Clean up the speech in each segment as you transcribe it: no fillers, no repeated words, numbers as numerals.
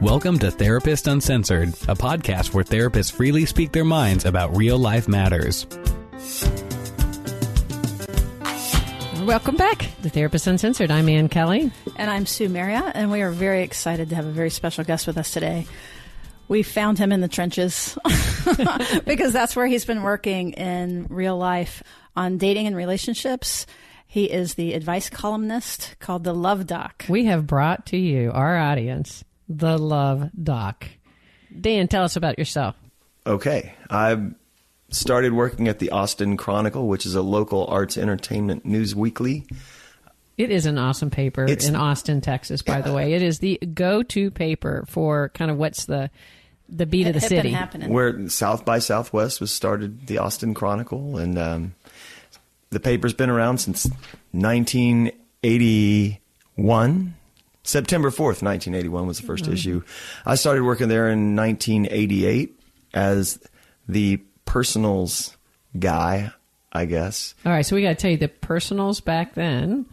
Welcome to Therapist Uncensored, a podcast where therapists freely speak their minds about real-life matters. Welcome back to Therapist Uncensored. I'm Ann Kelly. And I'm Sue Marriott, and we are very excited to have a very special guest with us today. We found him in the trenches because that's where he's been working in real life on dating and relationships. He is the advice columnist called the Luv Doc. We have brought to you, our audience, the Luv Doc. Dan, tell us about yourself. Okay. I started working at the Austin Chronicle, which is a local arts entertainment news weekly. It is an awesome paper in Austin, Texas, by the way. It is the go-to paper for kind of what's the beat of the city. Where South by Southwest was started, the Austin Chronicle, and the paper's been around since 1981. September 4th, 1981 was the first issue. I started working there in 1988 as the personals guy, I guess. All right, so we got to tell you, the personals back then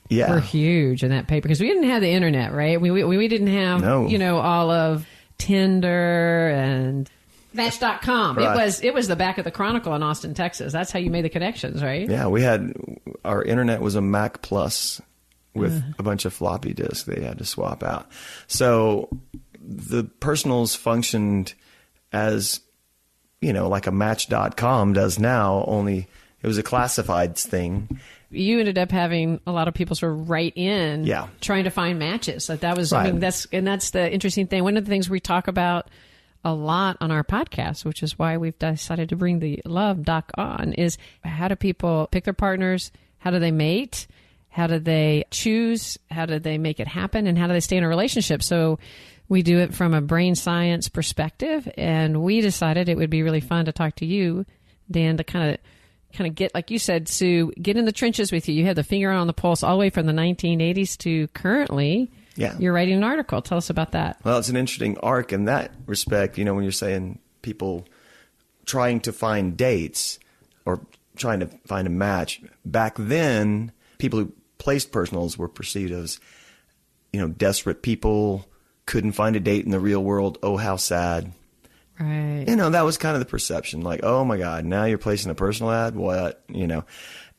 were huge in that paper because we didn't have the internet, right? We didn't have, all of Tinder and Match.com. Right. It was the back of the Chronicle in Austin, Texas. That's how you made the connections, right? Yeah, our internet was a Mac Plus with a bunch of floppy disks they had to swap out. So the personals functioned as, like a Match.com does now, only it was a classifieds thing. You ended up having a lot of people sort of write in trying to find matches. So that was, right. that's the interesting thing. One of the things we talk about a lot on our podcast, which is why we've decided to bring the Luv Doc on, is how do people pick their partners? How do they mate? How do they choose? How do they make it happen? And how do they stay in a relationship? So we do it from a brain science perspective. And we decided it would be really fun to talk to you, Dan, to kind of get, like you said, Sue, get in the trenches with you. You have the finger on the pulse all the way from the 1980s to currently. Yeah. You're writing an article. Tell us about that. Well, it's an interesting arc in that respect. When you're saying people trying to find dates or trying to find a match, back then, people who placed personals were perceived as, desperate people, couldn't find a date in the real world. Oh, how sad. Right. That was kind of the perception. Like, oh, my God, now you're placing a personal ad? What?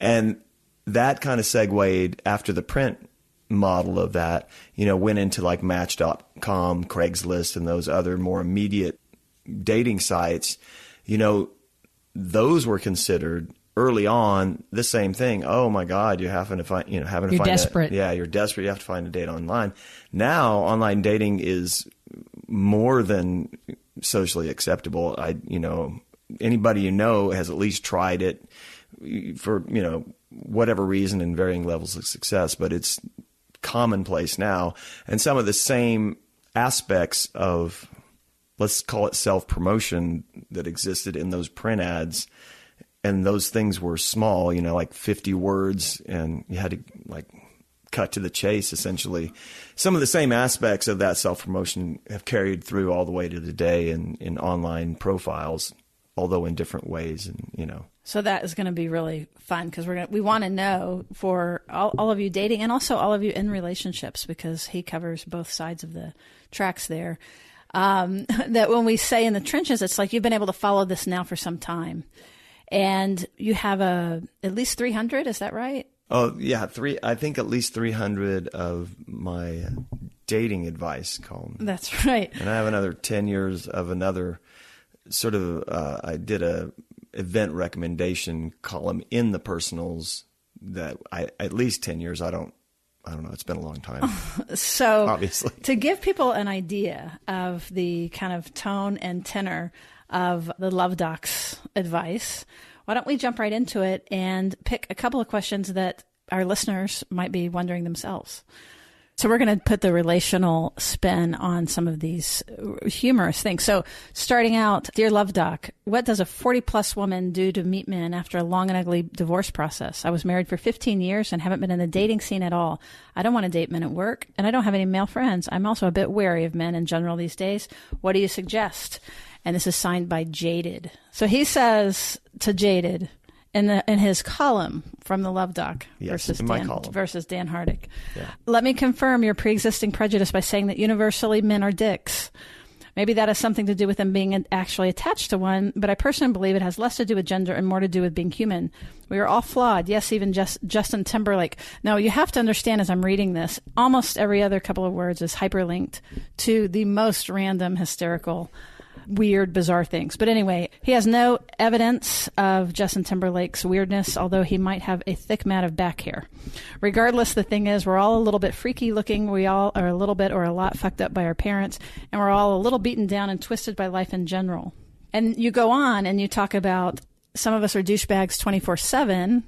And that kind of segued after the print model of that, went into like Match.com, Craigslist, and those other more immediate dating sites. Those were considered early on the same thing. Oh my God, you're having to find, you're desperate. You're desperate. You have to find a date online. Now, online dating is more than socially acceptable. Anybody has at least tried it for, whatever reason and varying levels of success, but it's commonplace now. And some of the same aspects of, let's call it self-promotion, that existed in those print ads. And those things were small, like 50 words, and you had to cut to the chase, essentially. Some of the same aspects of that self-promotion have carried through all the way to today in online profiles, although in different ways, and. So that is going to be really fun because we want to know for all of you dating and also all of you in relationships, because he covers both sides of the tracks there. That when we say in the trenches, it's like you've been able to follow this now for some time. And you have at least 300, is that right? Oh, yeah, I think at least 300 of my dating advice column. That's right. And I have another 10 years of another sort of, I did a event recommendation column in the personals that at least 10 years, I don't know, it's been a long time. So obviously, to give people an idea of the kind of tone and tenor of the Luv Doc's advice, why don't we jump right into it and pick a couple of questions that our listeners might be wondering themselves. So we're going to put the relational spin on some of these humorous things. So starting out, dear Luv Doc, what does a 40-plus woman do to meet men after a long and ugly divorce process? I was married for 15 years and haven't been in the dating scene at all. I don't want to date men at work, and I don't have any male friends. I'm also a bit wary of men in general these days. What do you suggest? And this is signed by Jaded. So he says to Jaded, in his column from the Luv Doc versus in my column. versus Dan Hardick. Yeah. Let me confirm your pre-existing prejudice by saying that universally men are dicks. Maybe that has something to do with them being actually attached to one, but I personally believe it has less to do with gender and more to do with being human. We are all flawed. Yes, even Justin Timberlake. Now, you have to understand as I'm reading this, almost every other couple of words is hyperlinked to the most random, hysterical, weird, bizarre things. But anyway, he has no evidence of Justin Timberlake's weirdness, although he might have a thick mat of back hair. Regardless, the thing is, we're all a little bit freaky looking. We all are a little bit or a lot fucked up by our parents, and we're all a little beaten down and twisted by life in general. And you go on and you talk about some of us are douchebags 24/7,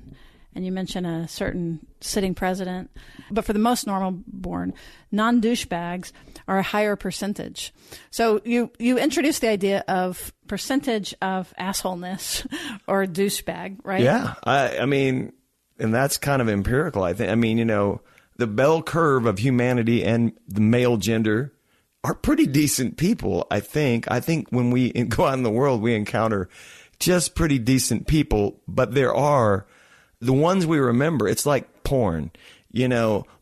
and you mention a certain sitting president. But for the most normal-born, non-douchebags are a higher percentage. So you introduced the idea of percentage of assholeness or douchebag, right? Yeah. I mean, and that's kind of empirical, I think. I mean, the bell curve of humanity and the male gender are pretty decent people, I think. I think when we go out in the world, we encounter just pretty decent people, but there are the ones we remember. It's like porn.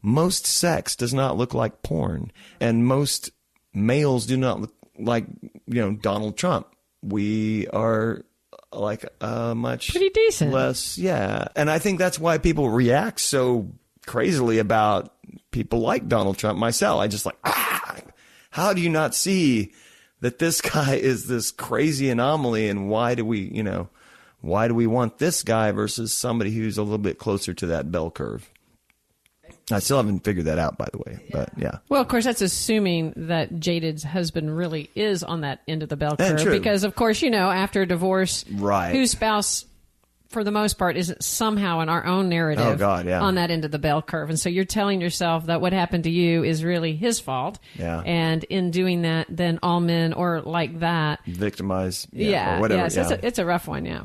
Most sex does not look like porn, and most males do not look like, Donald Trump. We are like much pretty decent, less. Yeah. And I think that's why people react so crazily about people like Donald Trump. Myself, I just like, how do you not see that this guy is this crazy anomaly, and why do we want this guy versus somebody who's a little bit closer to that bell curve? I still haven't figured that out, by the way, but yeah. Well, of course, that's assuming that Jaded's husband really is on that end of the bell curve. True. Because, of course, after a divorce, right, whose spouse, for the most part, is somehow in our own narrative on that end of the bell curve. And so you're telling yourself that what happened to you is really his fault. Yeah. And in doing that, then all men are like that. Victimized. Yeah. Or whatever. Yeah, so it's a rough one, yeah.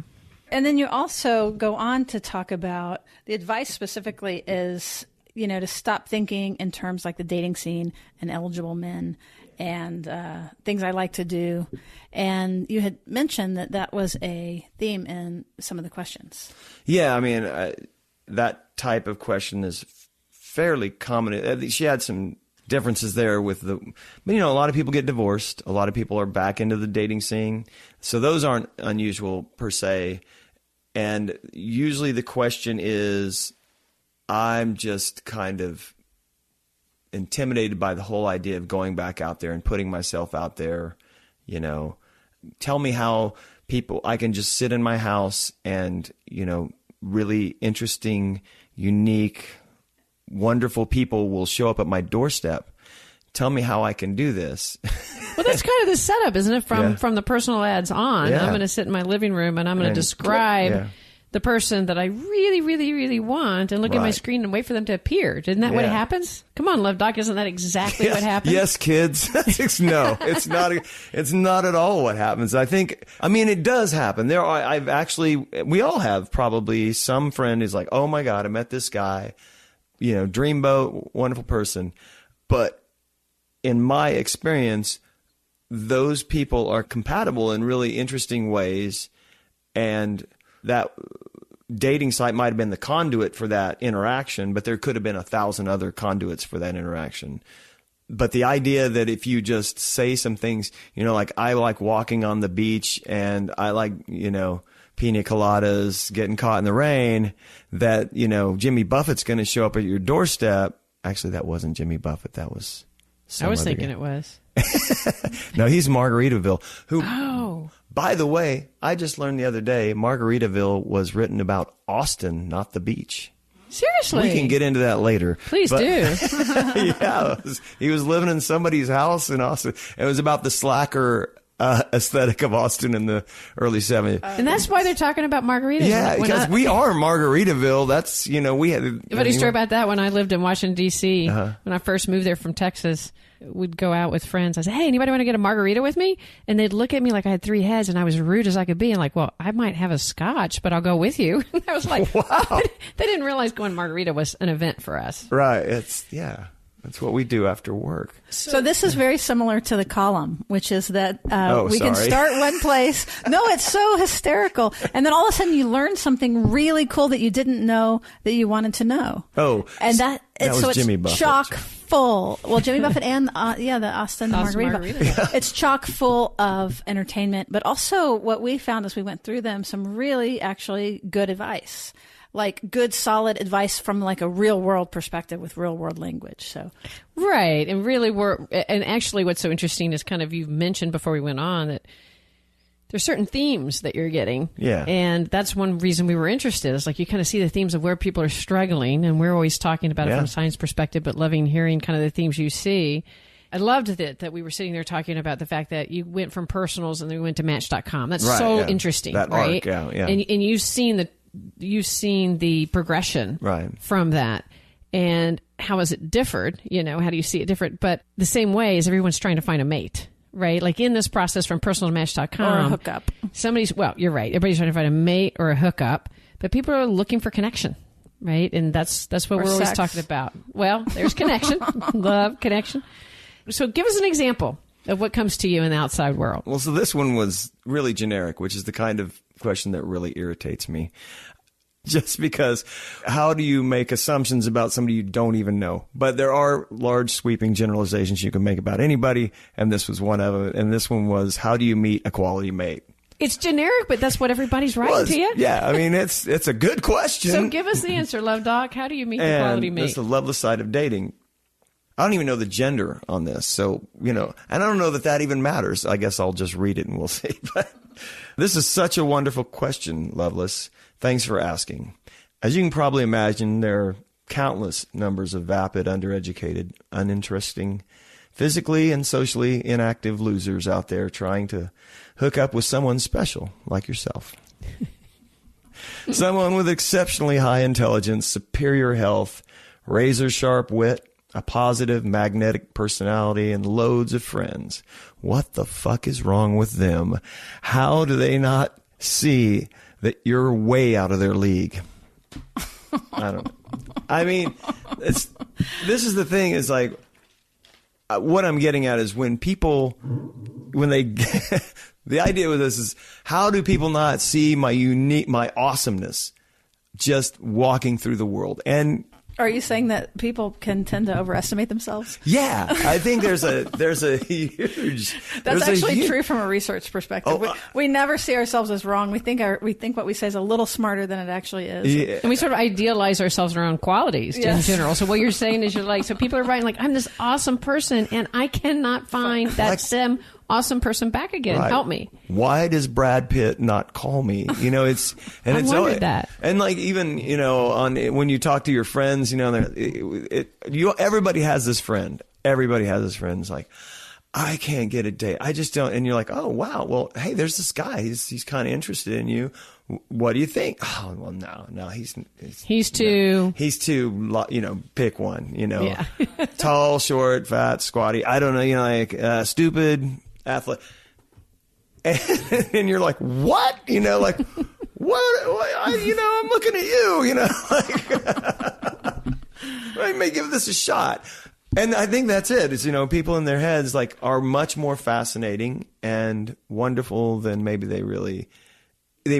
And then you also go on to talk about the advice specifically is, to stop thinking in terms like the dating scene and eligible men and things I like to do. And you had mentioned that was a theme in some of the questions. Yeah, I mean, that type of question is fairly common. She had some differences there but a lot of people get divorced. A lot of people are back into the dating scene. So those aren't unusual per se. And usually the question is, I'm just kind of intimidated by the whole idea of going back out there and putting myself out there. Tell me how I can just sit in my house and, really interesting, unique, wonderful people will show up at my doorstep. Tell me how I can do this. Well, that's kind of the setup, isn't it? From the personal ads on. Yeah. I'm going to sit in my living room and I'm going to describe the person that I really, really, really want and look at my screen and wait for them to appear. Isn't that what happens? Come on, Luv Doc. Isn't that exactly what happens? Yes, kids. No, it's not. It's not at all what happens. It does happen. We all have probably some friend who's like, oh my God, I met this guy, dreamboat, wonderful person. But in my experience, those people are compatible in really interesting ways, and that dating site might have been the conduit for that interaction, but there could have been 1,000 other conduits for that interaction. But the idea that if you just say some things, like I like walking on the beach and I like, pina coladas, getting caught in the rain, that, Jimmy Buffett's going to show up at your doorstep. Actually, that wasn't Jimmy Buffett. That was I was thinking it was. No, he's Margaritaville. By the way, I just learned the other day, Margaritaville was written about Austin, not the beach. Seriously? We can get into that later. Please do. Yeah, he was living in somebody's house in Austin. It was about the slacker aesthetic of Austin in the early 70s. And that's why they're talking about margaritas. Yeah, because we are Margaritaville. That's, we had... Funny story about that. When I lived in Washington, D.C., when I first moved there from Texas, we'd go out with friends. I said, hey, anybody want to get a margarita with me? And they'd look at me like I had three heads and I was as rude as I could be. And like, well, I might have a scotch, but I'll go with you. I was like, wow. They didn't realize going margarita was an event for us. Right. It's, yeah. That's what we do after work. So this is very similar to the column, which is that we can sorry. start one place. No, it's so hysterical. And then all of a sudden you learn something really cool that you didn't know that you wanted to know. Oh, and that was so it's Jimmy Buffett. chock full. Well, Jimmy Buffett and, the Austin Margarita. It's chock full of entertainment, but also what we found as we went through them, some really actually good advice. Like good, solid advice from like a real world perspective with real world language. So, right. And really and actually what's so interesting is kind of, you mentioned before we went on that there's certain themes that you're getting. Yeah. And that's one reason we were interested, is like you kind of see the themes of where people are struggling, and we're always talking about it from a science perspective, but loving hearing kind of the themes you see. I loved that we were sitting there talking about the fact that you went from personals and then we went to Match.com. That's so interesting, that right? Arc, yeah. And you've seen the progression from that, and how has it differed? How do you see it different? But the same way as everyone's trying to find a mate, right? Like in this process from personal to Match.com. Or a hookup. You're right. Everybody's trying to find a mate or a hookup, but people are looking for connection, right? And that's what we're always talking about. Well, there's connection. Love, connection. So give us an example of what comes to you in the outside world. Well, so this one was really generic, which is the kind of question that really irritates me. Just because, how do you make assumptions about somebody you don't even know? But there are large sweeping generalizations you can make about anybody, and this was one of them. And this one was, how do you meet a quality mate? It's generic, but that's what everybody's writing to you. Yeah, I mean, it's a good question. So give us the answer, Love Doc. How do you meet the quality mate? That's the loveless side of dating. I don't even know the gender on this. So, and I don't know that even matters. I guess I'll just read it and we'll see. But this is such a wonderful question, Loveless. Thanks for asking. As you can probably imagine, there are countless numbers of vapid, undereducated, uninteresting, physically and socially inactive losers out there trying to hook up with someone special like yourself. Someone with exceptionally high intelligence, superior health, razor-sharp wit, a positive, magnetic personality, and loads of friends. What the fuck is wrong with them? How do they not see that you're way out of their league? I don't know. I mean, this is the thing, is like, what I'm getting at is when they the idea with this is, how do people not see my awesomeness just walking through the world? And are you saying that people can tend to overestimate themselves? Yeah, I think there's a huge. That's actually true from a research perspective. We never see ourselves as wrong. We think what we say is a little smarter than it actually is. Yeah. And we sort of idealize ourselves in our own qualities in general. So what you're saying is, so people are writing like, I'm this awesome person and I cannot find that same awesome person back again. Right. Help me. Why does Brad Pitt not call me? It's and I it's wondered that. And like, even when you talk to your friends, everybody has this friend. Everybody has this friend. It's like, I can't get a date. I just don't. And you're like, oh wow, well, hey, there's this guy. He's kind of interested in you. What do you think? Oh well, no, he's too. He's too. Pick one. Yeah. Tall, short, fat, squatty. I don't know. Stupid. Athlete, and you're like, what? Like, what? I'm looking at you. I may give this a shot. And I think that's it. It's, people in their heads like are much more fascinating and wonderful than maybe they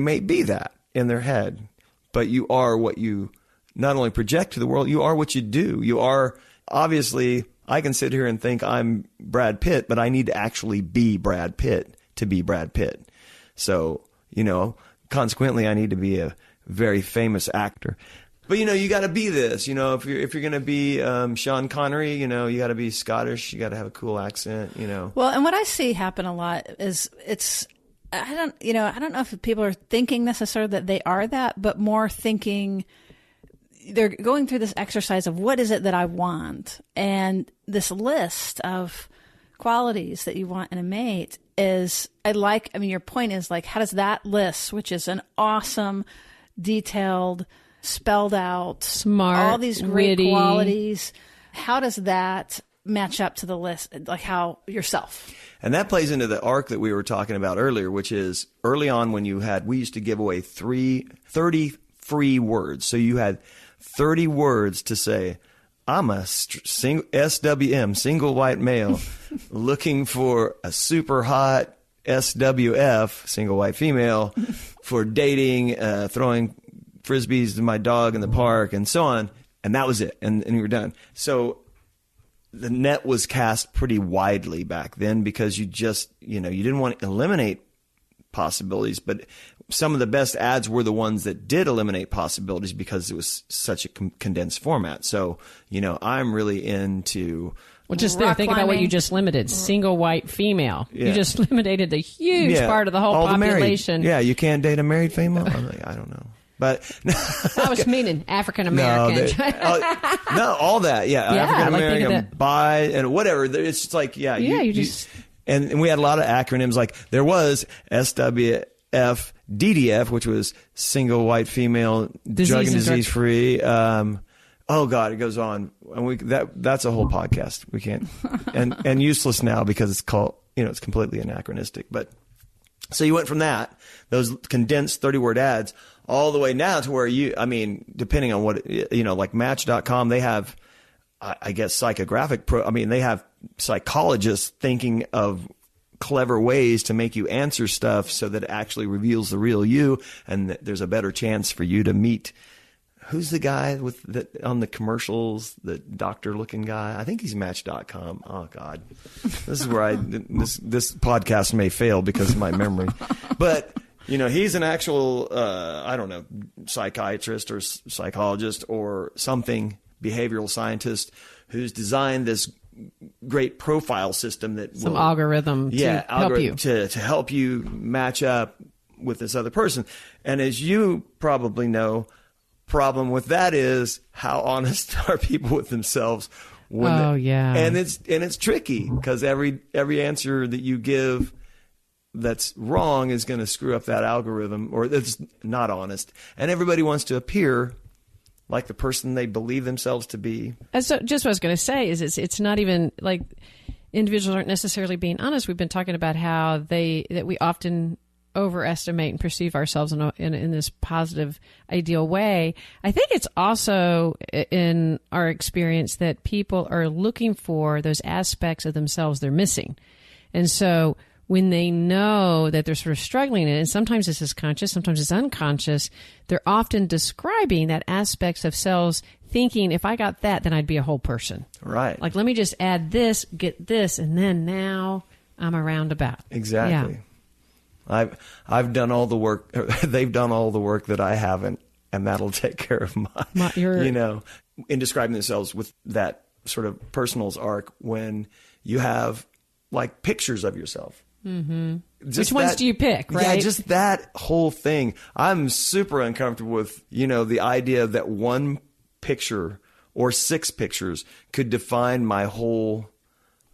may be that in their head. But you are what you not only project to the world, you are what you do. You are, obviously. I can sit here and think I'm Brad Pitt, but I need to actually be Brad Pitt to be Brad Pitt. So, consequently, I need to be a very famous actor. But, you got to be this. If you're going to be Sean Connery, you got to be Scottish. You got to have a cool accent, Well, and what I see happen a lot is I don't know if people are thinking necessarily that they are that, but more thinking they're going through this exercise of what is it that I want? And this list of qualities that you want in a mate is, your point is like, how does that list, which is an awesome, detailed, spelled out, smart, all these great witty qualities, how does that match up to the list? Like how yourself. And that plays into the arc that we were talking about earlier, which is early on when we used to give away 30 free words. So you had 30 words to say, I'm a SWM, single white male, looking for a super hot SWF, single white female, for dating, throwing frisbees to my dog in the park, and so on. And that was it. And we were done. So the net was cast pretty widely back then because you just, you didn't want to eliminate possibilities, but some of the best ads were the ones that did eliminate possibilities because it was such a condensed format. So, I'm really into... Well, just there, think about what you just limited. Single white female. Yeah. You just eliminated a huge part of the whole population. You can't date a married female? I'm like, I don't know. But I was meaning African American. No, all that. Yeah, African American, bi, and whatever. It's just like, you just... And we had a lot of acronyms. Like there was SWF, DDF, which was single white female, drug and disease free. Oh God, it goes on. And that's a whole podcast. We can't, and useless now because it's called, it's completely anachronistic. But so you went from those condensed 30-word ads all the way now to where depending on what, like Match.com, they have, I guess, psychographic they have psychologists thinking of clever ways to make you answer stuff so that it actually reveals the real you, and that there's a better chance for you to meet. Who's the guy on the commercials, the doctor-looking guy? I think he's Match.com. Oh God, this is where this podcast may fail because of my memory. But he's an actual psychiatrist or psychologist or something, behavioral scientist who's designed this great profile system that algorithm to help you to help you match up with this other person. And as you probably know, problem with that is how honest are people with themselves and it's tricky because every answer that you give that's wrong is going to screw up that algorithm, or that's not honest, and everybody wants to appear like the person they believe themselves to be. And so just what I was going to say is it's not even like individuals aren't necessarily being honest. We've been talking about how that we often overestimate and perceive ourselves in this positive, ideal way. I think it's also in our experience that people are looking for those aspects of themselves they're missing. And so when they know that they're sort of struggling in it, and sometimes this is conscious, sometimes it's unconscious, they're often describing that aspects of selves, thinking, if I got that, then I'd be a whole person. Right. Like, let me just add this, get this, and then now I'm a roundabout. Exactly. Yeah. I've done all the work. They've done all the work that I haven't, and that'll take care of in describing themselves with that sort of personals arc when you have like pictures of yourself. Mm-hmm. Which ones do you pick, right? Yeah, just that whole thing. I'm super uncomfortable with, the idea that one picture or 6 pictures could define my whole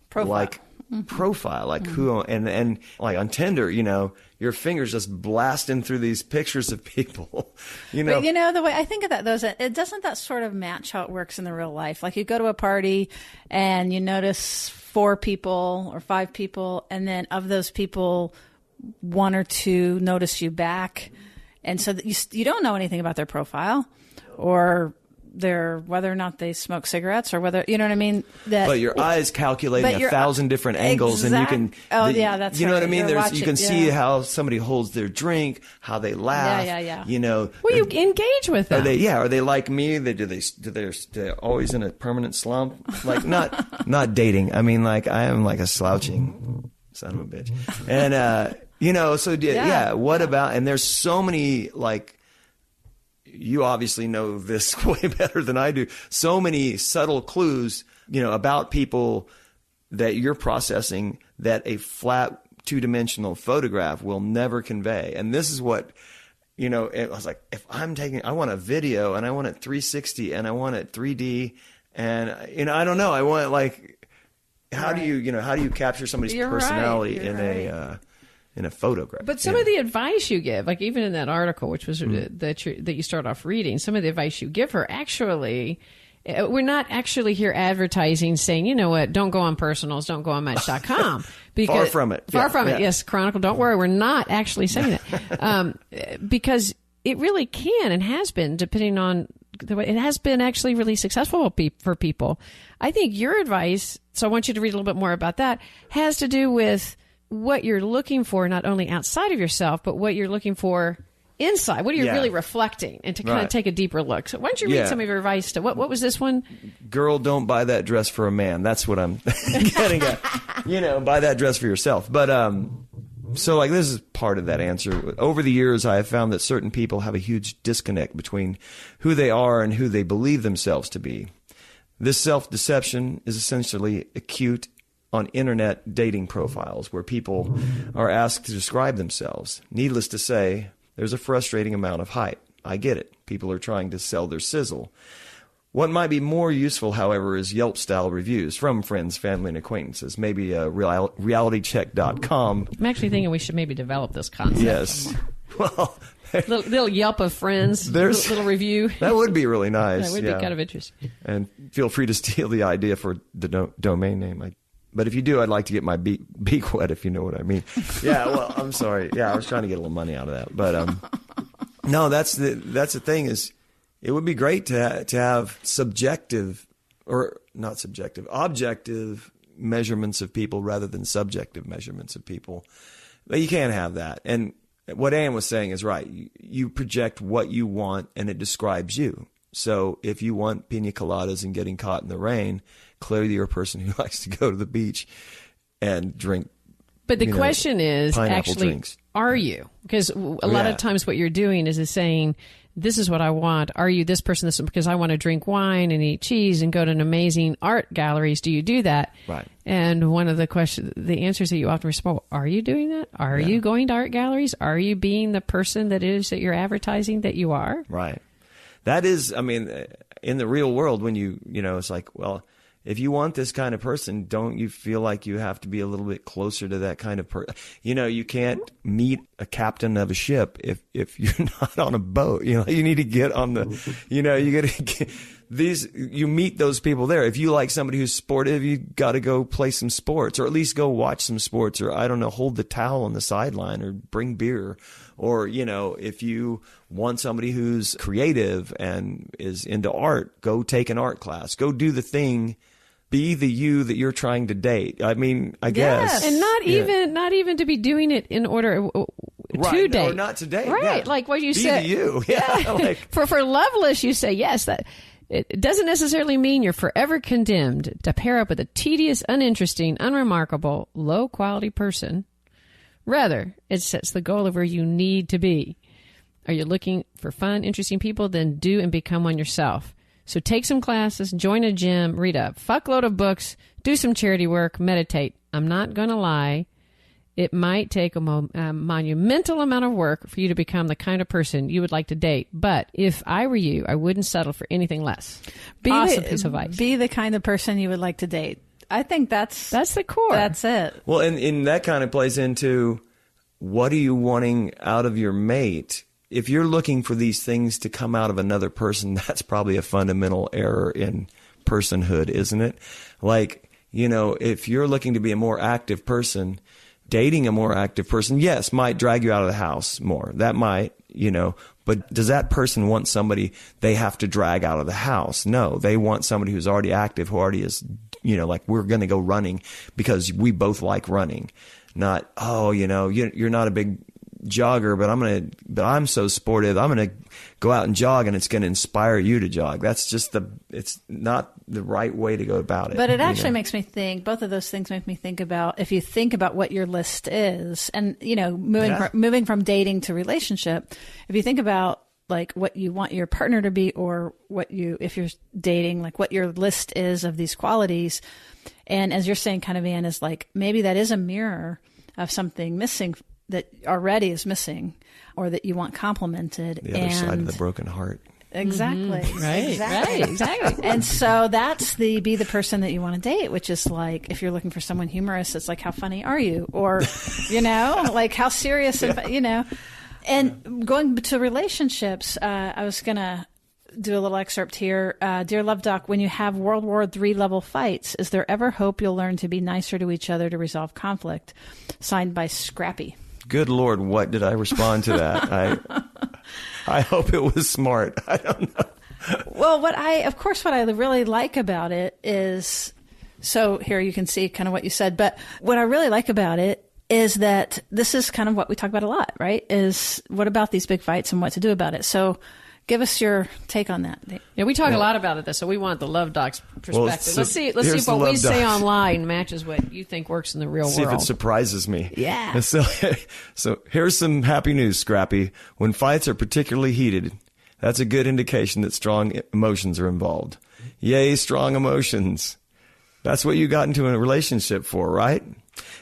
profile, like who, and like on Tinder, your fingers just blasting through these pictures of people, But the way I think of that, doesn't that sort of match how it works in the real life? Like you go to a party and you notice 4 people or 5 people, and then of those people, 1 or 2 notice you back, and so that you don't know anything about their profile or whether or not they smoke cigarettes or whether, you know what I mean? But your eyes calculating 1,000 different angles, and you can. Oh yeah, that's. You know what I mean? You can see how somebody holds their drink, how they laugh. Yeah. Well, you engage with them. Are they like me? They're always in a permanent slump? Like not dating. I mean, like I am like a slouching son of a bitch, and What about? And there's so many like. You obviously know this way better than I do. So many subtle clues, about people that you're processing that a flat 2-dimensional photograph will never convey. And this is what, I was like, if I want a video and I want it 360 and I want it 3D and, I don't know. I want like, how do you capture somebody's personality in a photograph? But some of the advice you give, like even in that article, which was that you start off reading, some of the advice you give her, actually, we're not actually here advertising saying, you know what, don't go on personals, don't go on Match.com. Far from it. Far from it. Yes, Chronicle, don't worry. We're not actually saying that. Because it really can and has been, depending on it has been actually really successful for people. I think your advice, so I want you to read a little bit more about that, has to do with what you're looking for, not only outside of yourself, but what you're looking for inside. What are you really reflecting, and to kind of take a deeper look. So why don't you read some of your advice to what was this one? Girl, don't buy that dress for a man. That's what I'm getting at. Buy that dress for yourself. But so like this is part of that answer. Over the years, I have found that certain people have a huge disconnect between who they are and who they believe themselves to be. This self-deception is essentially acute on internet dating profiles where people are asked to describe themselves. Needless to say, there's a frustrating amount of hype. I get it. People are trying to sell their sizzle. What might be more useful, however, is Yelp-style reviews from friends, family, and acquaintances. Maybe realitycheck.com. I'm actually thinking we should maybe develop this concept. Yes. Well, little Yelp of friends, little review. That would be really nice. That would be kind of interesting. And feel free to steal the idea for the domain name. But if you do, I'd like to get my beak wet, if you know what I mean. Yeah, well, I'm sorry. Yeah, I was trying to get a little money out of that. But no, that's the thing is, it would be great to have objective measurements of people rather than subjective measurements of people. But you can't have that. And what Ann was saying is right. You project what you want, and it describes you. So if you want pina coladas and getting caught in the rain, clearly you're a person who likes to go to the beach and drink. But the question is, actually, drinks. Are you? Because a lot of times what you're doing is saying, this is what I want. Are you this person? This because I want to drink wine and eat cheese and go to an amazing art galleries. Do you do that? Right. And one of the answers that you often respond, are you doing that? Are you going to art galleries? Are you being the person that you're advertising that you are? Right. That is, I mean, in the real world, when it's like, well, if you want this kind of person, don't you feel like you have to be a little bit closer to that kind of person? You can't meet a captain of a ship if you're not on a boat. You need to get on the, you got to get you meet those people there. If you like somebody who's sportive, you got to go play some sports, or at least go watch some sports, or I don't know, hold the towel on the sideline, or bring beer. Or, if you want somebody who's creative and is into art, go take an art class, go do the thing. Be the you that you're trying to date. I mean, I guess. And not even to be doing it in order to date. No, not to date. Right. Yeah. Like what you said. Be the you. Yeah. For Loveless, you say, yes, that it doesn't necessarily mean you're forever condemned to pair up with a tedious, uninteresting, unremarkable, low-quality person. Rather, it sets the goal of where you need to be. Are you looking for fun, interesting people? Then do and become one yourself. So take some classes, join a gym, read a fuckload of books, do some charity work, meditate. I'm not going to lie. It might take a monumental amount of work for you to become the kind of person you would like to date. But if I were you, I wouldn't settle for anything less. Awesome piece of advice. Be the kind of person you would like to date. I think that's the core. That's it. Well, and that kind of plays into, what are you wanting out of your mate? If you're looking for these things to come out of another person, that's probably a fundamental error in personhood, isn't it? Like, if you're looking to be a more active person, dating a more active person, yes, might drag you out of the house more. That might, but does that person want somebody they have to drag out of the house? No, they want somebody who's already active, who already is, like, we're going to go running because we both like running. Not, you're not a big jogger, but I'm so sportive. I'm going to go out and jog, and it's going to inspire you to jog. That's just it's not the right way to go about it. But it actually makes me think, both of those things make me think about, if you think about what your list is, and, moving from dating to relationship, if you think about like what you want your partner to be, or if you're dating, like what your list is of these qualities. And as you're saying, kind of, Ann, is like, maybe that is a mirror of something missing that already is missing, or that you want complemented. The other side of the broken heart. Exactly. Mm-hmm. Right. Exactly. And so that's be the person that you want to date, which is like, if you're looking for someone humorous, it's like, how funny are you? Or, like, how serious, and going to relationships, I was going to do a little excerpt here. Dear Luv Doc, when you have World War III level fights, is there ever hope you'll learn to be nicer to each other to resolve conflict? Signed by Scrappy. Good Lord, what did I respond to that? I hope it was smart. I don't know. Well, what I really like about it is, so here you can see kind of what you said, but what I really like about it is that this is kind of what we talk about a lot, right? Is what about these big fights and what to do about it? So give us your take on that. Yeah, we talk a lot about it, so we want the Love Doc's perspective. Well, let's see if what we say online matches what you think works in the real world. See if it surprises me. Yeah. So here's some happy news, Scrappy. When fights are particularly heated, that's a good indication that strong emotions are involved. Yay, strong emotions. That's what you got into a relationship for, right?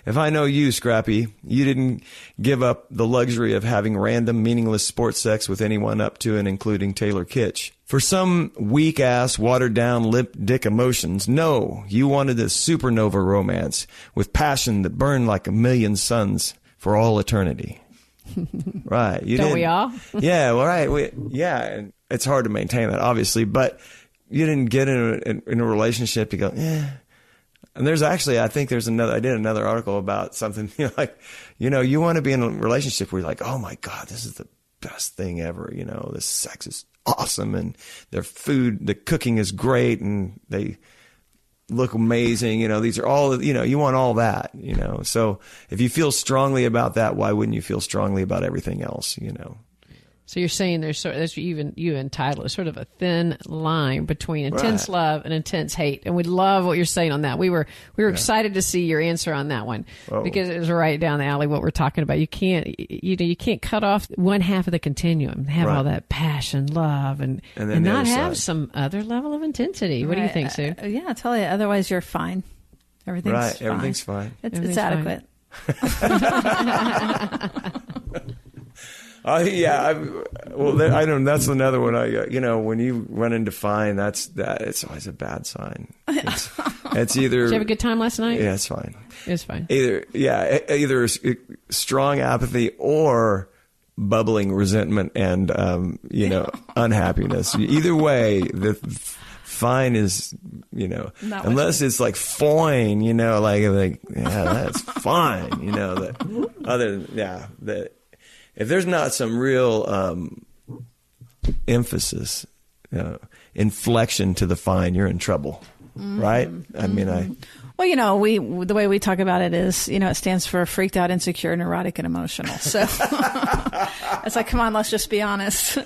If I know you, Scrappy, you didn't give up the luxury of having random, meaningless sports sex with anyone up to and including Taylor Kitsch. For some weak-ass, watered-down, limp dick emotions, no, you wanted a supernova romance with passion that burned like a million suns for all eternity. Right. Don't we all? Yeah, well, right. And it's hard to maintain that, obviously, but you didn't get in a relationship to go, And there's actually, I did another article about something, you want to be in a relationship where you're like, oh my God, this is the best thing ever. This sex is awesome and their food, the cooking is great and they look amazing. These are all, you want all that, So if you feel strongly about that, why wouldn't you feel strongly about everything else, So you're saying there's even you entitled sort of a thin line between intense love and intense hate, and we love what you're saying on that. We were excited to see your answer on that one because it was right down the alley what we're talking about. You can't cut off one half of the continuum, have all that passion, love, and not have some other level of intensity. What do you think, Sue? Yeah, I tell you. Otherwise, you're fine. Everything's fine. Everything's fine. It's adequate. I don't. That's another one. When you run into fine, it's always a bad sign. It's either. Did you have a good time last night? Yeah, it's fine. It's fine. Either strong apathy or bubbling resentment and unhappiness. Either way, the fine is unless it's like fine, that's fine. If there's not some real emphasis, inflection to the fine, you're in trouble, right? I mean, Well, the way we talk about it is, it stands for freaked out, insecure, neurotic, and emotional. So it's like, come on, let's just be honest.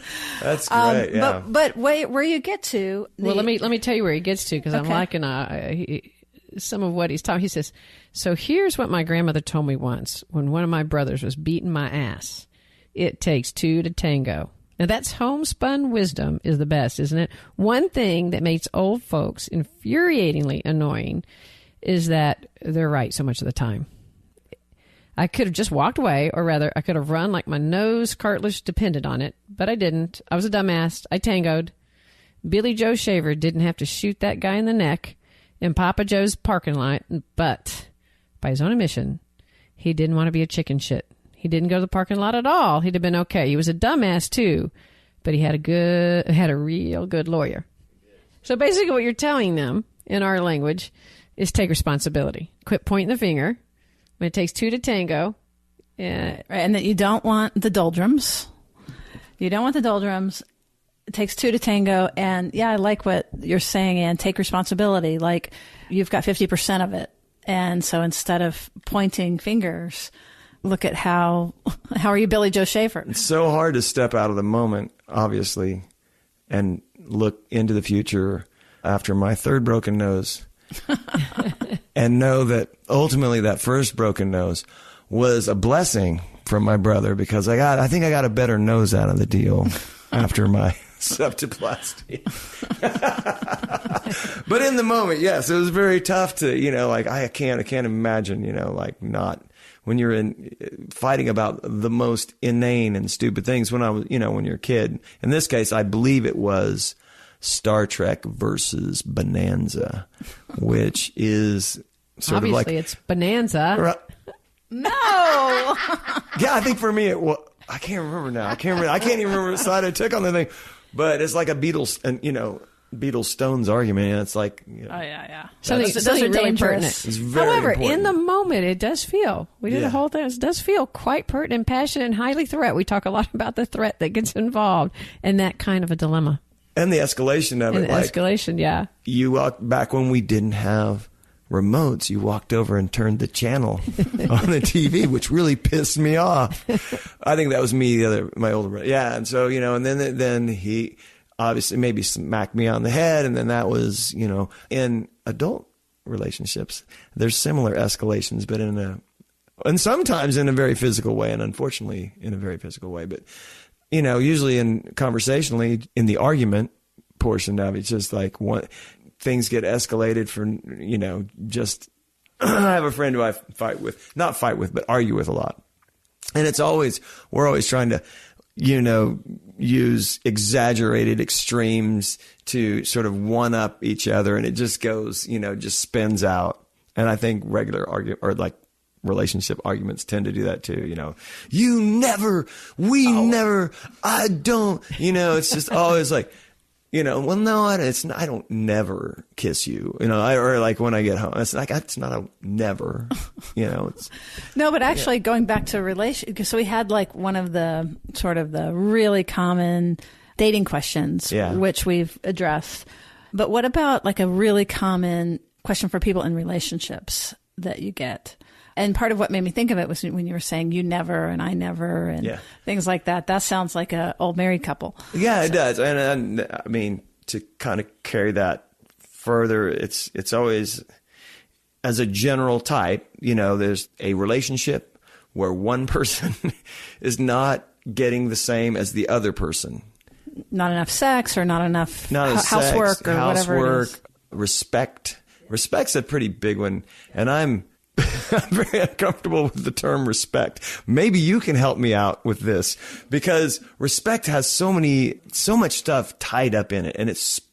That's great. Yeah. But where you get to? Well, let me tell you where he gets to because I'm liking some of what he's talking. He says, "So here's what my grandmother told me once when one of my brothers was beating my ass. It takes two to tango." Now, that's homespun wisdom is the best, isn't it? One thing that makes old folks infuriatingly annoying is that they're right so much of the time. I could have just walked away, or rather, I could have run like my nose cartilage depended on it, but I didn't. I was a dumbass. I tangoed. Billy Joe Shaver didn't have to shoot that guy in the neck in Papa Joe's parking lot, but by his own admission, he didn't want to be a chicken shit. He didn't go to the parking lot at all. He'd have been okay. He was a dumbass too, but he had a real good lawyer. So basically what you're telling them in our language is take responsibility. Quit pointing the finger. When it takes two to tango. Right, and that you don't want the doldrums. You don't want the doldrums. It takes two to tango. And yeah, I like what you're saying, Ann. Take responsibility. Like you've got 50% of it. And so instead of pointing fingers, look at how are you Billy Joe Shaver? It's so hard to step out of the moment, obviously, and look into the future after my third broken nose and know that ultimately that first broken nose was a blessing from my brother because I think I got a better nose out of the deal after my septoplasty. But in the moment, yes, it was very tough to, I can't imagine, not when you're fighting about the most inane and stupid things when when you're a kid. In this case, I believe it was Star Trek versus Bonanza, which is sort Obviously, of like it's Bonanza. No. Yeah, I think for me I can't remember now. I can't even remember what side I took on the thing. But it's like a Beatles and Beatles Stones argument. And it's like oh yeah. Something really pertinent. It's very However, important. in the moment, it does feel. We did a whole thing. It does feel quite pertinent, passionate, and highly threat. We talk a lot about the threat that gets involved in that kind of a dilemma. And the escalation of And it. the escalation, yeah. You walked back when we didn't have remotes. You walked over and turned the channel on the TV, which really pissed me off. I think that was me, my older brother. Yeah. And so, and then he obviously maybe smacked me on the head. And then that was, in adult relationships, there's similar escalations, but and sometimes in a very physical way, and unfortunately in a very physical way. But, usually conversationally in the argument portion of it, it's just like things get escalated for, just, I have a friend who I not fight with, but argue with a lot. And we're always trying to, use exaggerated extremes to sort of one up each other. And it just goes, just spins out. And I think regular argument or like relationship arguments tend to do that too. You never, we never, I don't, it's just always like, well, no, I don't never kiss you, or like when I get home, it's like, it's not a never, it's. No, but actually going back to relation, so we had like one of the sort of the really common dating questions, which we've addressed. But what about like a really common question for people in relationships that you get? And part of what made me think of it was when you were saying you never and I never and things like that. That sounds like a old married couple. Yeah, it does. And I mean, to kind of carry that further, it's always as a general type, there's a relationship where one person is not getting the same as the other person. Not enough sex or not enough housework or whatever it is. Respect. Respect's a pretty big one. And I'm very uncomfortable with the term respect. Maybe you can help me out with this, because respect has so much stuff tied up in it,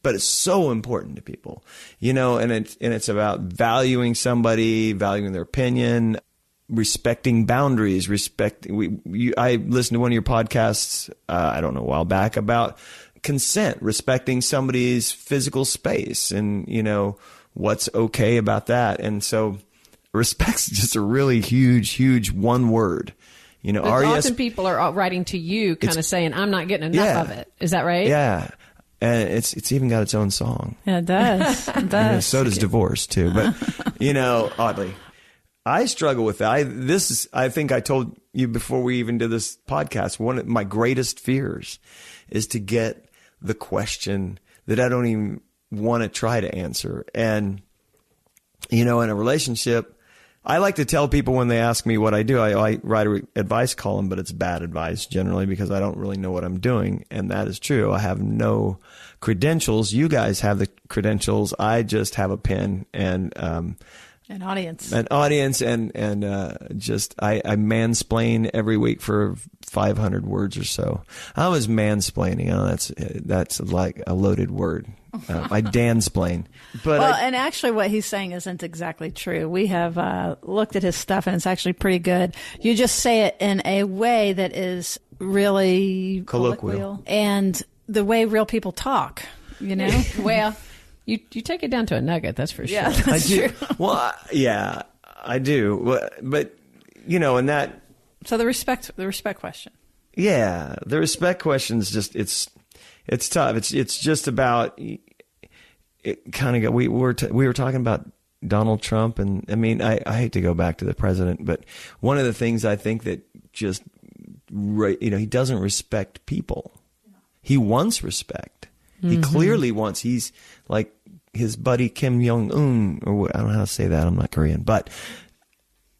but it's so important to people, and it's about valuing somebody, valuing their opinion, respecting boundaries, I listened to one of your podcasts, I don't know, a while back about consent, respecting somebody's physical space and, what's okay about that. And so respect's just a really huge one word. Often people are writing to you kind of saying, I'm not getting enough of it. Is that right? Yeah. And it's even got its own song. Yeah, it does. It does. So does divorce too. But, oddly, I struggle with that. I think I told you before we even did this podcast, one of my greatest fears is to get the question that I don't even want to try to answer. And, in a relationship, I like to tell people when they ask me what I do, I write an advice column, but it's bad advice generally because I don't really know what I'm doing. And that is true. I have no credentials. You guys have the credentials. I just have a pen and an audience. And I mansplain every week for 500 words or so. I was mansplaining. That's like a loaded word. I dansplain. But and actually what he's saying isn't exactly true. We have looked at his stuff and it's actually pretty good. You just say it in a way that is really colloquial and the way real people talk, Well, you take it down to a nugget, that's for sure. Yeah, that's true. True. Well, yeah, I do. But and that. So the respect question. Yeah, the respect question is just it's tough. It's just about it. Kind of we were talking about Donald Trump, and I mean I hate to go back to the president, but one of the things I think that just he doesn't respect people. He wants respect. He clearly wants. He's like his buddy Kim Jong-un, or I don't know how to say that. I'm not Korean, but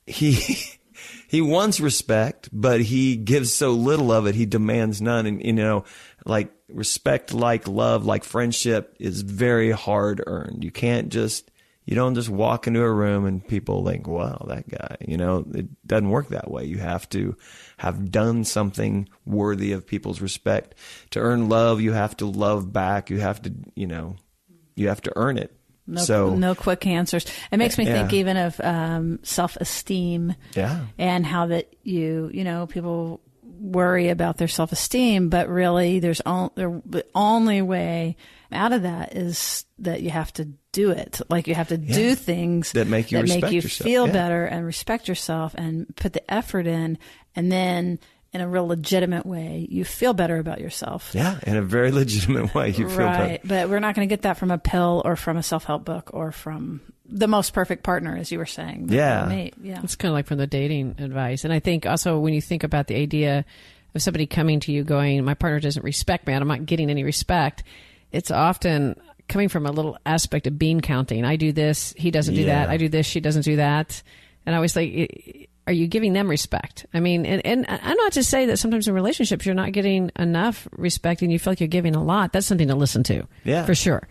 he wants respect, but he gives so little of it. He demands none, and like respect, like love, like friendship is very hard earned. You don't just walk into a room and people think, wow, that guy, it doesn't work that way. You have to have done something worthy of people's respect. To earn love, you have to love back. You have to, you have to earn it. No quick answers. It makes me think even of self-esteem and how that people worry about their self-esteem, but really the only way out of that is that you have to do it. Like you have to do things that make you feel better and respect yourself and put the effort in. And then in a real legitimate way, you feel better about yourself. Yeah, in a very legitimate way, you feel better. Right, but we're not going to get that from a pill or from a self-help book or from the most perfect partner, as you were saying. Yeah. It's kind of like from the dating advice. And I think also when you think about the idea of somebody coming to you going, my partner doesn't respect me, I'm not getting any respect, it's often coming from a little aspect of bean counting. I do this, he doesn't do that. I do this, she doesn't do that. And I always think, are you giving them respect? I mean, and I'm not to say that sometimes in relationships you're not getting enough respect and you feel like you're giving a lot. That's something to listen to, for sure.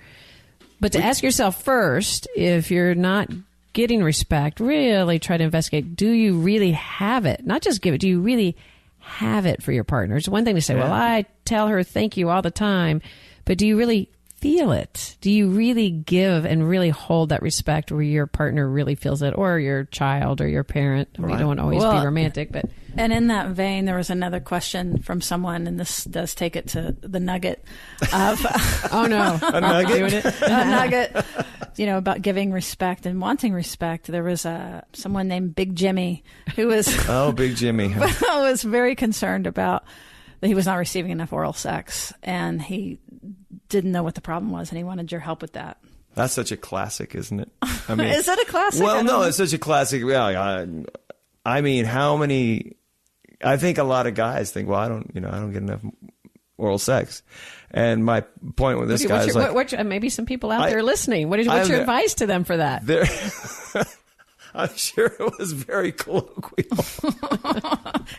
But to ask yourself first, if you're not getting respect, really try to investigate, do you really have it? Not just give it, do you really have it for your partner? It's one thing to say, well, I tell her thank you all the time, but do you really feel it? Do you really give and really hold that respect where your partner really feels it, or your child or your parent? I mean, you don't always be romantic, but... And in that vein, there was another question from someone, and this does take it to the nugget of... Oh, no. A nugget? A nugget, about giving respect and wanting respect. There was someone named Big Jimmy who was... Oh, Big Jimmy. was very concerned about that he was not receiving enough oral sex, and he didn't know what the problem was, and he wanted your help with that. That's such a classic, isn't it? I mean, is it a classic? Well, no, it's such a classic. Yeah, I mean, how many? I think a lot of guys think, well, I don't get enough oral sex. And my point with this guy is like, maybe some people out there listening. What's your advice to them for that? I'm sure it was very colloquial.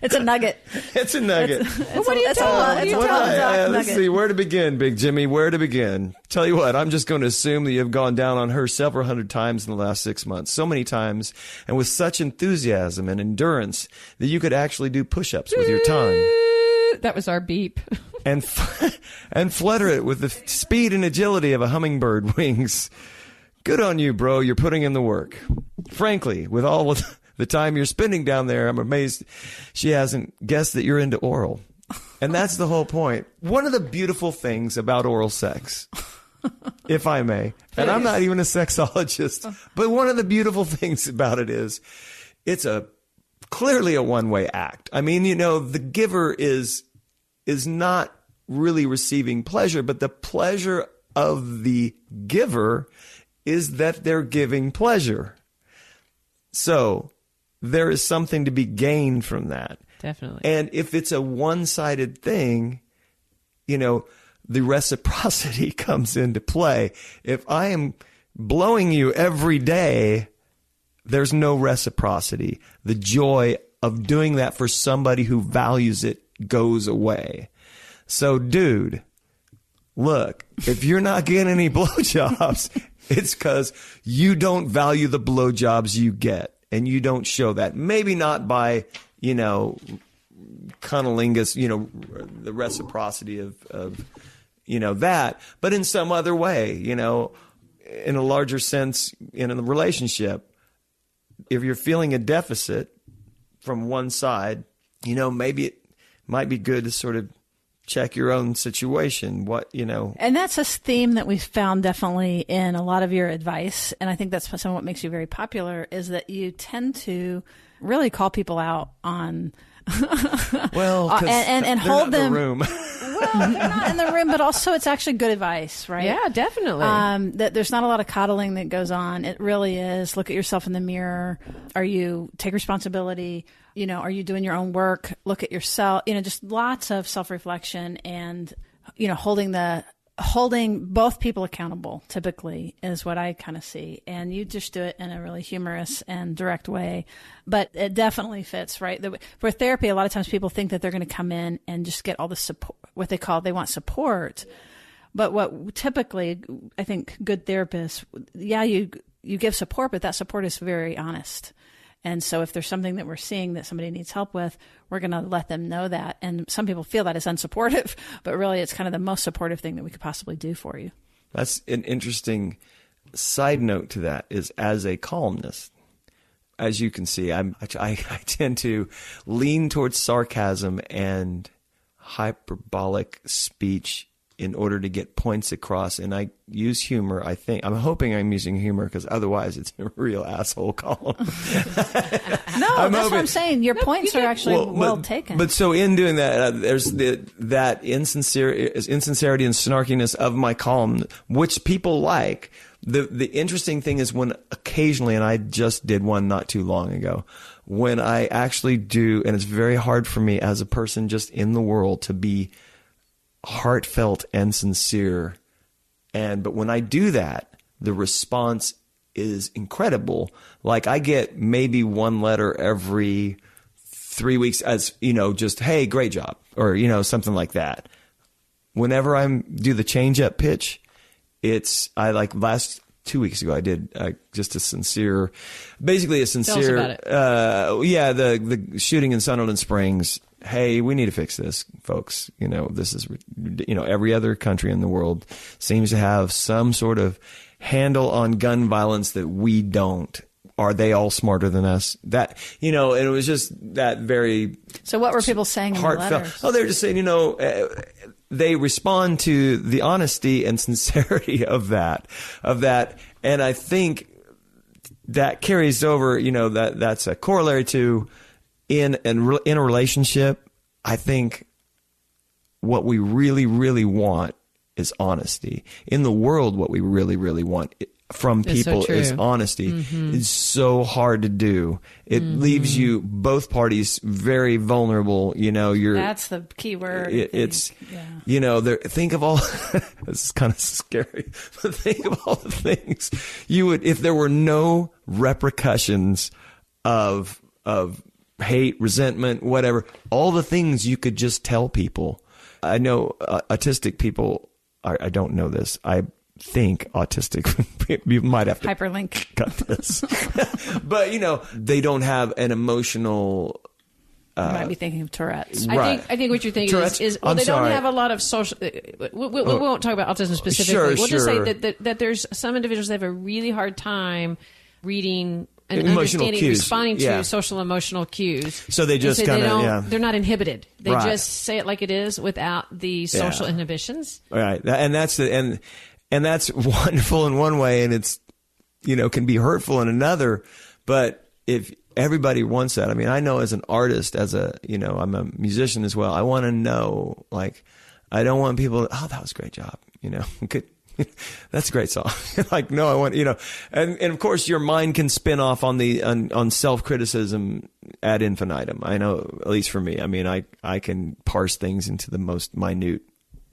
It's a nugget. It's a nugget. What do you tell them? Let's see, where to begin, Big Jimmy, where to begin? Tell you what, I'm just going to assume that you've gone down on her several hundred times in the last 6 months. So many times, and with such enthusiasm and endurance that you could actually do push-ups with your tongue. That was our beep. And flutter it with the speed and agility of a hummingbird wings. Good on you, bro. You're putting in the work. Frankly, with all of the time you're spending down there, I'm amazed she hasn't guessed that you're into oral. And that's the whole point. One of the beautiful things about oral sex, if I may, and I'm not even a sexologist, but one of the beautiful things about it is it's clearly a one-way act. I mean, the giver is not really receiving pleasure, but the pleasure of the giver is that they're giving pleasure. So there is something to be gained from that. Definitely. And if it's a one-sided thing, the reciprocity comes into play. If I am blowing you every day, there's no reciprocity. The joy of doing that for somebody who values it goes away. So, dude, look, if you're not getting any blowjobs, it's because you don't value the blowjobs you get, and you don't show that. Maybe not by, cunnilingus, the reciprocity of that, but in some other way, in a larger sense, in a relationship. If you're feeling a deficit from one side, maybe it might be good to sort of check your own situation. And that's a theme that we've found definitely in a lot of your advice. And I think that's some of what makes you very popular is that you tend to really call people out on, and hold them. In the room. Well, you're not in the room, but also it's actually good advice, right? Yeah, definitely. That there's not a lot of coddling that goes on. It really is look at yourself in the mirror. Take responsibility? Are you doing your own work? Look at yourself. Just lots of self-reflection and, holding both people accountable typically is what I kind of see. And you just do it in a really humorous and direct way, but it definitely fits, right? For therapy, a lot of times people think that they're going to come in and just get all the support, they want support. But what typically, I think good therapists, you give support, but that support is very honest. And so if there's something that we're seeing that somebody needs help with, we're going to let them know that. And some people feel that is unsupportive, but really it's kind of the most supportive thing that we could possibly do for you. That's an interesting side note to that is as a columnist, as you can see, I tend to lean towards sarcasm and hyperbolic speech in order to get points across. And I use humor. I'm hoping I'm using humor, because otherwise it's a real asshole column. No, that's what I'm saying. Your points are actually well taken. But so in doing that, there's that insincerity and snarkiness of my column, which people like. The interesting thing is when occasionally, and I just did one not too long ago, when I actually do, and it's very hard for me as a person just in the world to be heartfelt and sincere. But when I do that, the response is incredible. Like I get maybe one letter every 3 weeks as, just, hey, great job, or, something like that. Whenever I do the change up pitch, last 2 weeks ago, I did just a sincere. Tell us about it. The shooting in Sunderland Springs. Hey, we need to fix this, folks. This is, every other country in the world seems to have some sort of handle on gun violence that we don't. Are they all smarter than us? That, and it was just that very. So what were people saying in the letters? Oh, they were just saying, they respond to the honesty and sincerity of that. And I think that carries over, that's a corollary to in a relationship. I think what we really, really want is honesty. In the world, what we really, really want from people is honesty. Mm-hmm. It's so hard to do. It leaves you, both parties, very vulnerable. That's the key word. Think of all, this is kind of scary, but think of all the things you would, if there were no repercussions of hate, resentment, whatever, all the things you could just tell people. I know autistic people, I don't know this. I think autistic, you might have to hyperlink cut this, but they don't have an emotional. You might be thinking of Tourette's. Right. I think what you're thinking is they don't have a lot of social. We won't talk about autism specifically. We'll just say that there's some individuals that have a really hard time reading and understanding, responding to social emotional cues. So they just they're not inhibited. They just say it like it is without the social inhibitions. Right, and that's and that's wonderful in one way, and it's, can be hurtful in another. But if everybody wants that, I know as an artist, I'm a musician as well. I want to know, I don't want people, that was a great job, good. That's a great song. No, I want, and of course your mind can spin off on self-criticism ad infinitum. I know, at least for me, I can parse things into the most minute.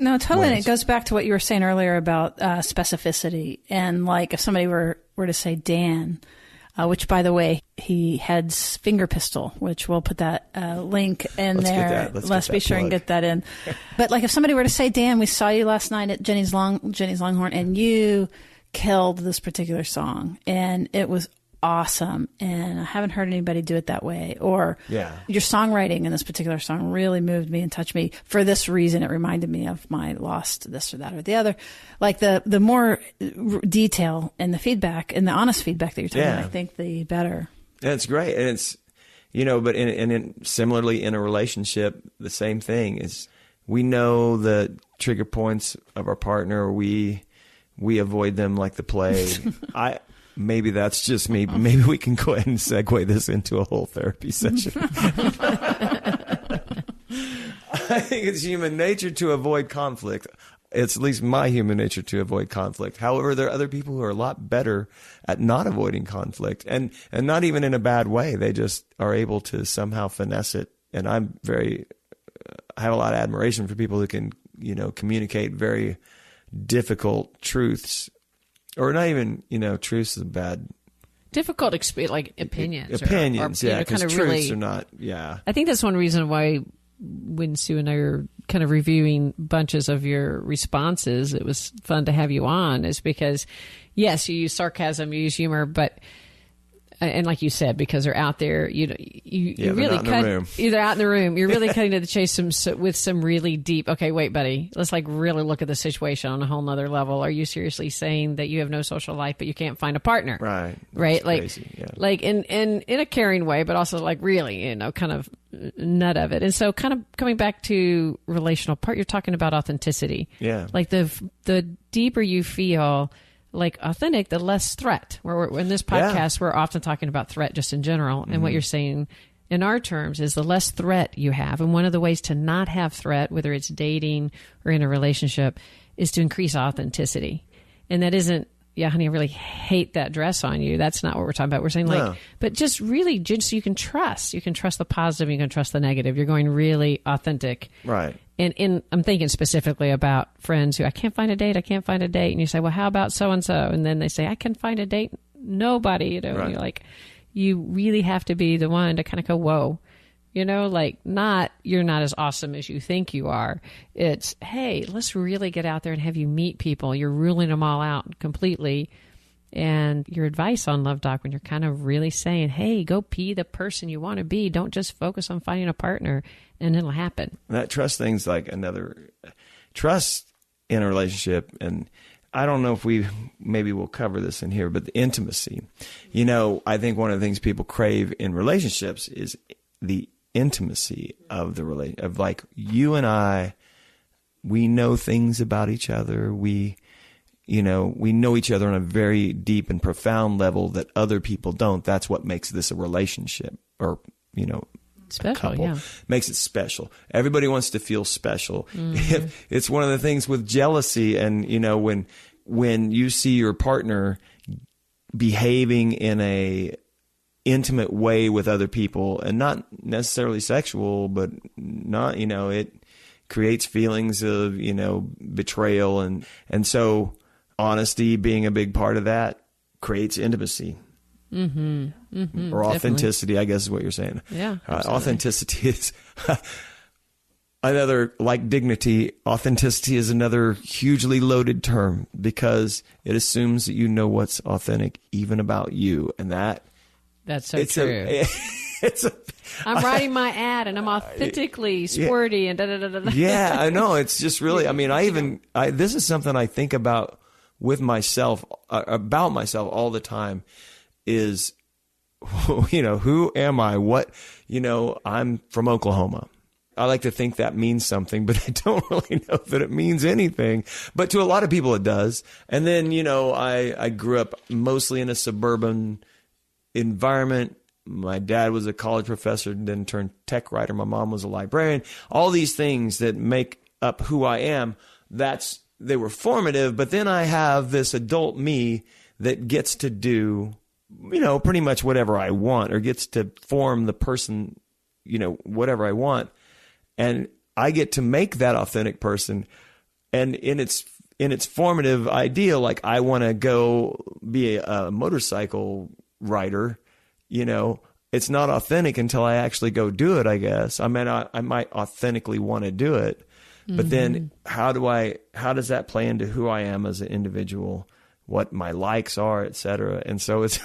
No, totally. And it goes back to what you were saying earlier about specificity. And if somebody were to say Dan, which, by the way, he heads Finger Pistol, which we'll put that link in there. Let's be sure and get that in. But if somebody were to say, Dan, we saw you last night at Jenny's Longhorn, and you killed this particular song, and it was awesome, and I haven't heard anybody do it that way. Or your songwriting in this particular song really moved me and touched me for this reason. It reminded me of my lost this or that or the other. The more detail and the feedback and the honest feedback that you're talking about, I think the better. That's great. And it's, but similarly in a relationship, the same thing is we know the trigger points of our partner. We avoid them like the plague. Maybe that's just me, but maybe we can go ahead and segue this into a whole therapy session. I think it's human nature to avoid conflict. It's at least my human nature to avoid conflict. However, there are other people who are a lot better at not avoiding conflict, and not even in a bad way. They just are able to somehow finesse it. And I have a lot of admiration for people who can, communicate very difficult truths. Or not even, truths is a bad. Difficult opinions. Opinions, because truths are not, I think that's one reason why when Sue and I are kind of reviewing bunches of your responses, it was fun to have you on, is because, yes, you use sarcasm, you use humor, but, and like you said, because they're out there, you really they're out in the room. You're really cutting to the chase with some really deep. Okay, wait, buddy, let's really look at the situation on a whole nother level. Are you seriously saying that you have no social life, but you can't find a partner? Right. Right. In a caring way, but also really, kind of nut of it. And so kind of coming back to relational part, you're talking about authenticity. Yeah. Like the deeper you feel like authentic, the less threat. In this podcast, we're often talking about threat just in general. And what you're saying in our terms is the less threat you have. And one of the ways to not have threat, whether it's dating or in a relationship, is to increase authenticity. And that isn't, yeah, honey, I really hate that dress on you. That's not what we're talking about. We're saying but just really, just you can trust. You can trust the positive. You can trust the negative. You're going really authentic. Right. And I'm thinking specifically about friends who, I can't find a date. And you say, well, how about so-and-so? And then they say, I can find a date. Nobody, Right. And you're like, you really have to be the one to kind of go, whoa. You're not as awesome as you think you are. It's, hey, let's really get out there and have you meet people. You're ruling them all out completely. And your advice on Luv Doc, when you're kind of really saying, hey, go be the person you want to be. Don't just focus on finding a partner and it'll happen. That trust thing's like another trust in a relationship. And I don't know if maybe we'll cover this in here, but the intimacy. I think one of the things people crave in relationships is the intimacy of the relationship, of like you and I, we know things about each other. We know each other on a very deep and profound level that other people don't. That's what makes this a relationship, or, special, a couple. Yeah. Makes it special. Everybody wants to feel special. It's one of the things with jealousy. And, when you see your partner behaving in a intimate way with other people, and not necessarily sexual, but not, it creates feelings of, betrayal. And so honesty being a big part of that creates intimacy. Or authenticity, definitely. I guess is what you're saying. Yeah. Authenticity is another, like dignity, authenticity is another hugely loaded term, because it assumes that you know what's authentic even about you. And that's so true. I'm writing my ad and I'm authentically sporty and da-da-da-da-da. Yeah, I know. It's just really, this is something I think about with myself, about myself all the time is, who am I? What, I'm from Oklahoma. I like to think that means something, but I don't really know that it means anything. But to a lot of people it does. And then, I grew up mostly in a suburban environment. My dad was a college professor, then turned tech writer. My mom was a librarian. All these things that make up who I am, they were formative. But then I have this adult me that gets to do, pretty much whatever I want, or gets to form the person, whatever I want. And I get to make that authentic person. And in its formative ideal, like I want to go be a motorcycle rider, it's not authentic until I actually go do it, I guess. I might authentically want to do it, but then how does that play into who I am as an individual, what my likes are, et cetera. And so it's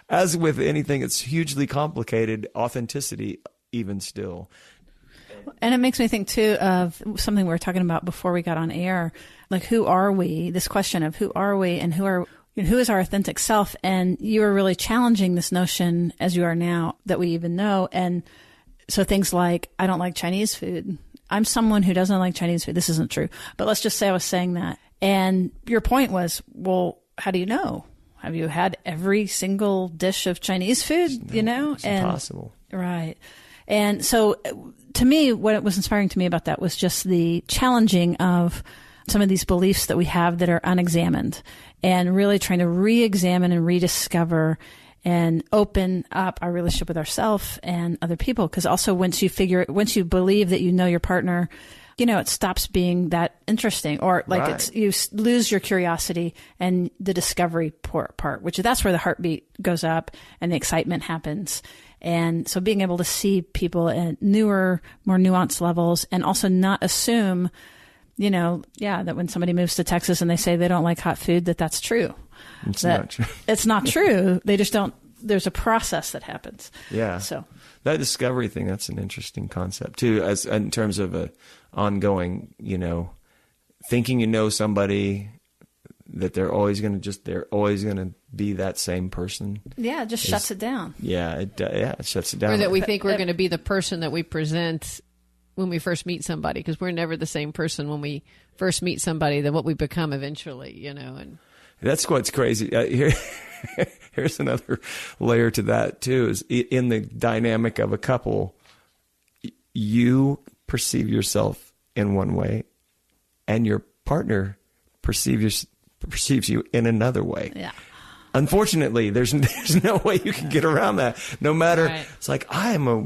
as with anything, it's hugely complicated, authenticity even still. And it makes me think too of something we were talking about before we got on air, like who are we? This question of who are we and who is our authentic self? And you are really challenging this notion, as you are now, that we even know. And so things like, I don't like Chinese food. I'm someone who doesn't like Chinese food. This isn't true. But let's just say I was saying that. And your point was, well, how do you know? Have you had every single dish of Chinese food? It's impossible. Right. And so to me, what was inspiring to me about that was just the challenging of some of these beliefs that we have that are unexamined, and really trying to re-examine and rediscover and open up our relationship with ourselves and other people. Because also once you believe that you know your partner, it stops being that interesting, or like right. you lose your curiosity and the discovery part, which that's where the heartbeat goes up and the excitement happens. And so being able to see people at newer, more nuanced levels, and also not assume, that when somebody moves to Texas and they say they don't like hot food, that's true. It's not true. It's not true. They just don't. There's a process that happens. Yeah. So that discovery thing, that's an interesting concept too, as in terms of a ongoing, thinking somebody that they're always going to be that same person. Yeah, it just shuts it down. Yeah, it shuts it down. Or that we think we're going to be the person that we present when we first meet somebody, because we're never the same person when we first meet somebody than what we become eventually, you know. And that's what's crazy. Here's another layer to that too, is in the dynamic of a couple, you perceive yourself in one way and your partner perceives you in another way. Yeah. Unfortunately, there's no way you can get around that. No matter, Right. It's like, I am a,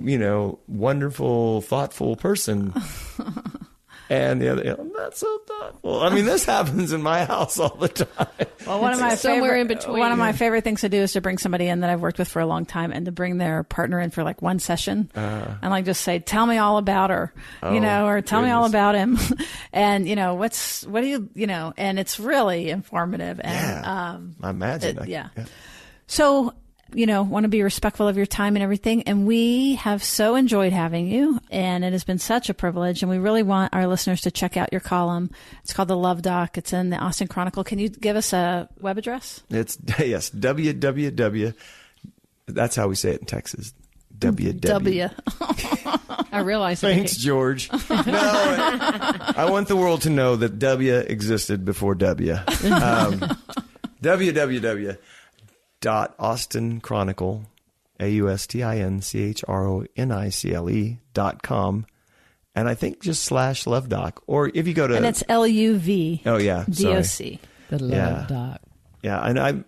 wonderful, thoughtful person. And the other, I'm not so thoughtful. I mean, this happens in my house all the time. Well, one of my somewhere favorite, in between. One of my favorite things to do is to bring somebody in that I've worked with for a long time, and to bring their partner in for like one session, and like just say, "Tell me all about her," or "Tell me all about him," and what do you, and it's really informative. And I imagine. yeah. So, want to be respectful of your time and everything. And we have so enjoyed having you, and it has been such a privilege. And we really want our listeners to check out your column. It's called the Luv Doc. It's in the Austin Chronicle. Can you give us a web address? It's, yes, www. That's how we say it in Texas. W. I realize Thanks, George. No, I want the world to know that W existed before W. www.Austin Chronicle, AUSTINCHRONICLE.com. And I think just /Luv Doc. Or if you go to... And it's LUV. Oh, yeah. DOC. the Luv Doc. Yeah, and I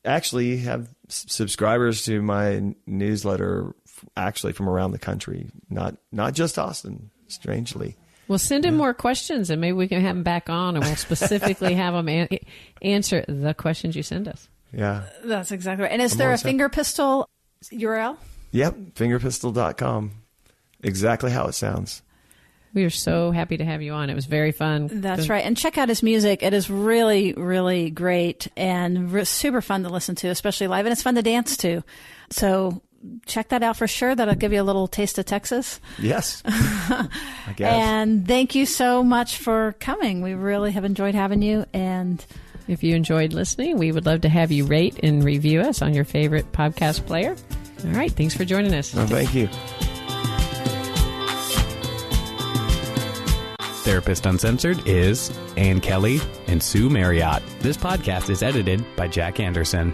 actually have subscribers to my newsletter actually from around the country, not just Austin, strangely. Well, send in more questions, and maybe we can have them back on, and we'll specifically have them answer the questions you send us. Yeah. That's exactly right. And is there a finger pistol URL? Yep, fingerpistol.com. Exactly how it sounds. We are so happy to have you on. It was very fun. That's right. And check out his music. It is really, really great and super fun to listen to, especially live. And it's fun to dance to. So check that out for sure. That'll give you a little taste of Texas. Yes, I guess. And thank you so much for coming. We really have enjoyed having you. And if you enjoyed listening, we would love to have you rate and review us on your favorite podcast player. All right. Thanks for joining us. Oh, thank you. Therapist Uncensored is Ann Kelly and Sue Marriott. This podcast is edited by Jack Anderson.